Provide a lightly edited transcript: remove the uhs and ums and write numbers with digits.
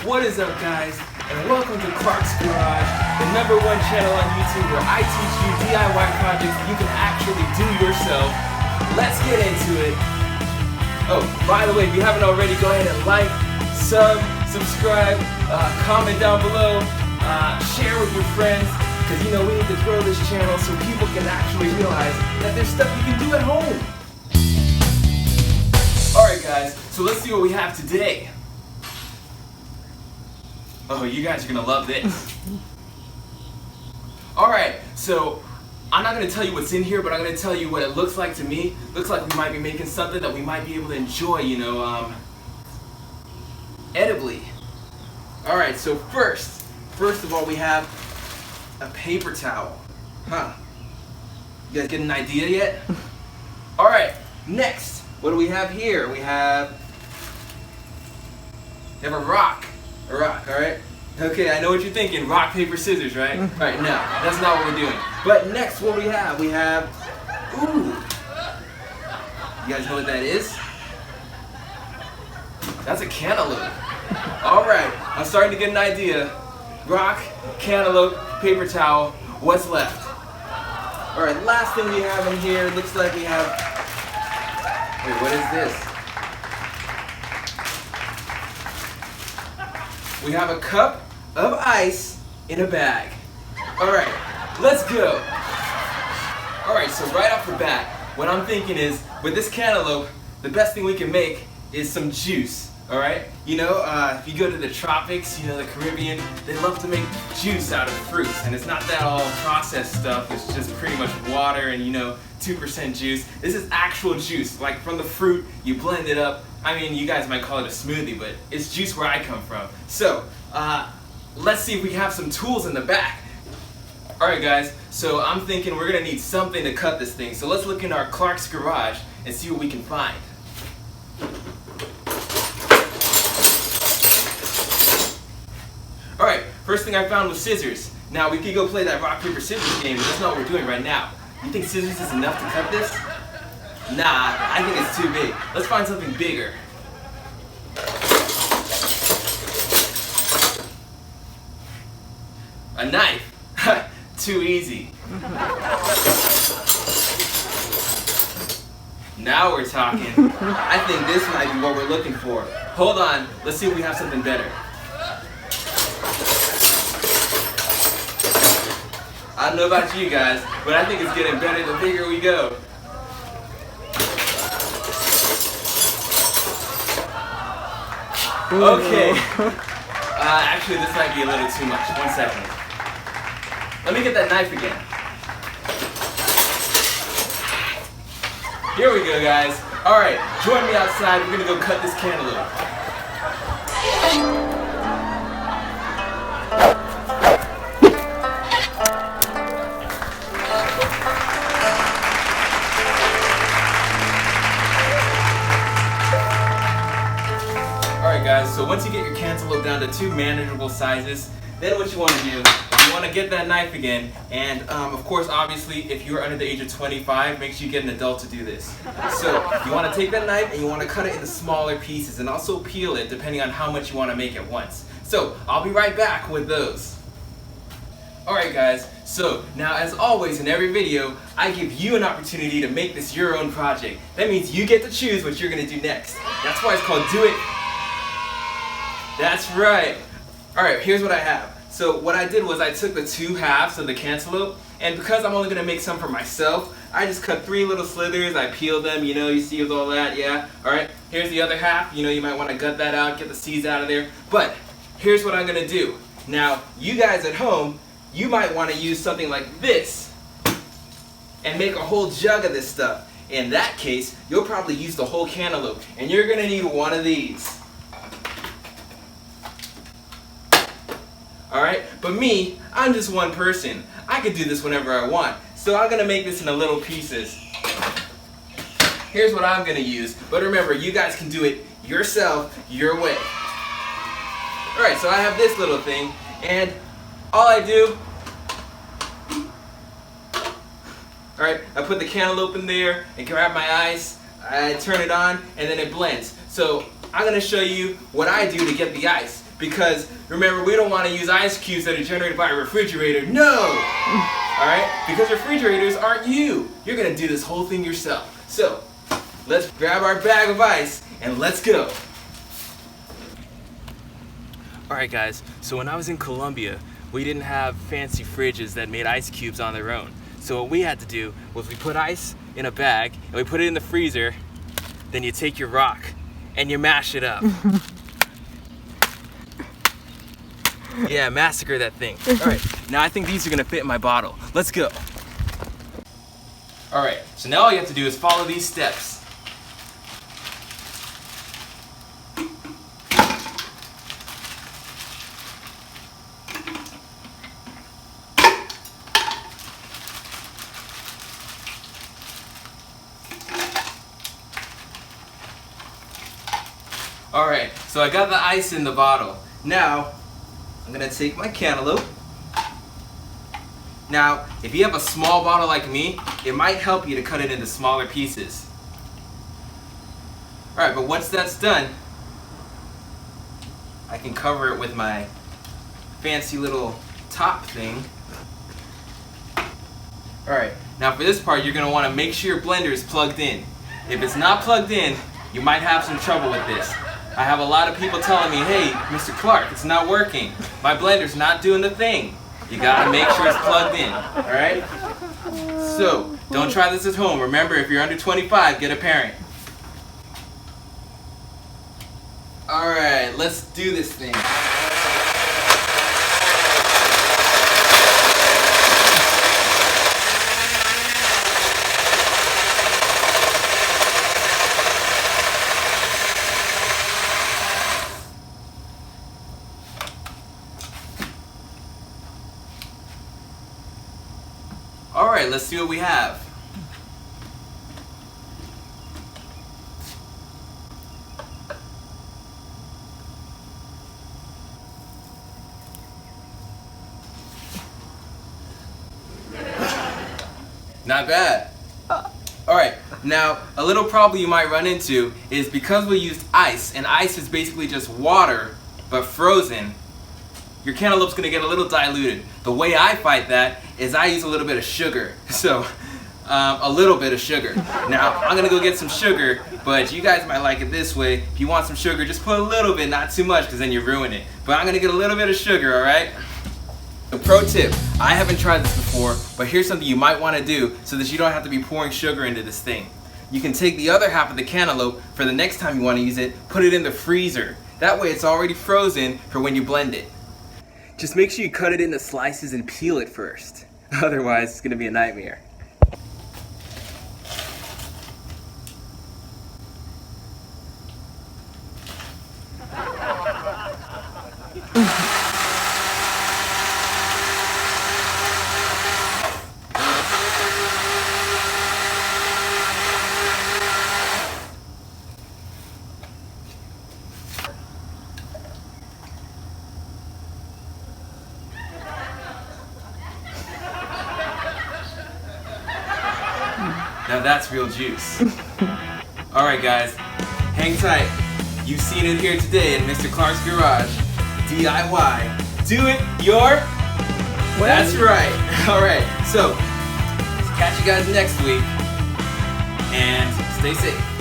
What is up, guys? And welcome to Clarke's Garage, the #1 channel on YouTube where I teach you DIY projects that you can actually do yourself. Let's get into it. Oh, by the way, if you haven't already, go ahead and like, subscribe, comment down below, share with your friends, because you know we need to grow this channel so people can actually realize that there's stuff you can do at home. Alright guys, so let's see what we have today. Oh, you guys are gonna love this. Alright, so I'm not gonna tell you what's in here, but I'm gonna tell you what it looks like to me. Looks like we might be making something that we might be able to enjoy, you know, edibly. Alright, so first of all, we have a paper towel. Huh. You guys get an idea yet? Alright, next, what do we have here? We have a rock. A rock, alright? Okay, I know what you're thinking. Rock, paper, scissors, right? Alright, no, that's not what we're doing. But next, what do we have? We have, ooh. You guys know what that is? That's a cantaloupe. Alright, I'm starting to get an idea. Rock, cantaloupe, paper towel, what's left? Alright, last thing we have in here, looks like we have, wait, what is this? We have a cup of ice in a bag. Alright, let's go. Alright, so right off the bat, what I'm thinking is, with this cantaloupe, the best thing we can make is some juice. Alright? You know, if you go to the tropics, you know, the Caribbean, they love to make juice out of fruits. And it's not that all processed stuff, it's just pretty much water and, you know, 2% juice. This is actual juice, like from the fruit, you blend it up. I mean, you guys might call it a smoothie, but it's juice where I come from. So, let's see if we have some tools in the back. Alright guys, so I'm thinking we're gonna need something to cut this thing. So let's look in our Clarke's Garage and see what we can find. Alright, first thing I found was scissors. Now we could go play that rock, paper, scissors game, but that's not what we're doing right now. You think scissors is enough to cut this? Nah, I think it's too big. Let's find something bigger. A knife. Too easy. Now we're talking. I think this might be what we're looking for. Hold on, let's see if we have something better. I don't know about you guys, but I think it's getting better the bigger we go. Okay. Actually, this might be a little too much. 1 second. Let me get that knife again. Here we go, guys. Alright, join me outside. We're gonna go cut this cantaloupe. Alright guys, so once you get your cantaloupe down to 2 manageable sizes, then what you want to do, you want to get that knife again, and of course, obviously, if you're under the age of 25, make sure you get an adult to do this. So, you want to take that knife and you want to cut it into smaller pieces and also peel it depending on how much you want to make at once. So, I'll be right back with those. Alright guys, so now as always in every video, I give you an opportunity to make this your own project. That means you get to choose what you're going to do next. That's why it's called Do It. That's right. Alright, here's what I have. So what I did was I took the 2 halves of the cantaloupe, and because I'm only going to make some for myself, I just cut 3 little slithers, I peeled them, you know, you see with all that, yeah? Alright, here's the other half, you know, you might want to gut that out, get the seeds out of there, but here's what I'm going to do. Now, you guys at home, you might want to use something like this, and make a whole jug of this stuff. In that case, you'll probably use the whole cantaloupe, and you're going to need one of these. Alright, but me, I'm just one person. I could do this whenever I want. So I'm going to make this into little pieces. Here's what I'm going to use. But remember, you guys can do it yourself, your way. Alright, so I have this little thing. And all I do, alright, I put the cantaloupe in there and grab my ice. I turn it on and then it blends. So I'm going to show you what I do to get the ice. because remember, we don't want to use ice cubes that are generated by a refrigerator. No! Alright? Because refrigerators aren't you. You're going to do this whole thing yourself. So, let's grab our bag of ice and let's go. Alright guys, so when I was in Colombia, we didn't have fancy fridges that made ice cubes on their own. So what we had to do was we put ice in a bag and we put it in the freezer. Then you take your rock and you mash it up. Yeah, massacre that thing. Alright, now I think these are gonna fit in my bottle. Let's go. Alright, so now all you have to do is follow these steps. Alright, so I got the ice in the bottle. Now, I'm gonna take my cantaloupe. Now, if you have a small bottle like me, it might help you to cut it into smaller pieces. Alright, but once that's done, I can cover it with my fancy little top thing. Alright, now for this part, you're gonna wanna make sure your blender is plugged in. If it's not plugged in, you might have some trouble with this. I have a lot of people telling me, hey, Mr. Clarke, it's not working. My blender's not doing the thing. You gotta make sure it's plugged in, alright? So, don't try this at home. Remember, if you're under 25, get a parent. Alright, let's do this thing. Alright, let's see what we have. Not bad. Alright, now a little problem you might run into is because we used ice, and ice is basically just water, but frozen, your cantaloupe's gonna get a little diluted. The way I fight that is I use a little bit of sugar. So, a little bit of sugar. Now, I'm gonna go get some sugar, but you guys might like it this way. If you want some sugar, just put a little bit, not too much, because then you ruin it. But I'm gonna get a little bit of sugar, alright? A pro tip, I haven't tried this before, but here's something you might wanna do so that you don't have to be pouring sugar into this thing. You can take the other half of the cantaloupe for the next time you wanna use it, put it in the freezer. That way it's already frozen for when you blend it. Just make sure you cut it into slices and peel it first. Otherwise, it's gonna be a nightmare. Now that's real juice. Alright guys, hang tight. You've seen it here today in Mr. Clarke's Garage. DIY. Do it your way. That's right. Alright, so catch you guys next week and stay safe.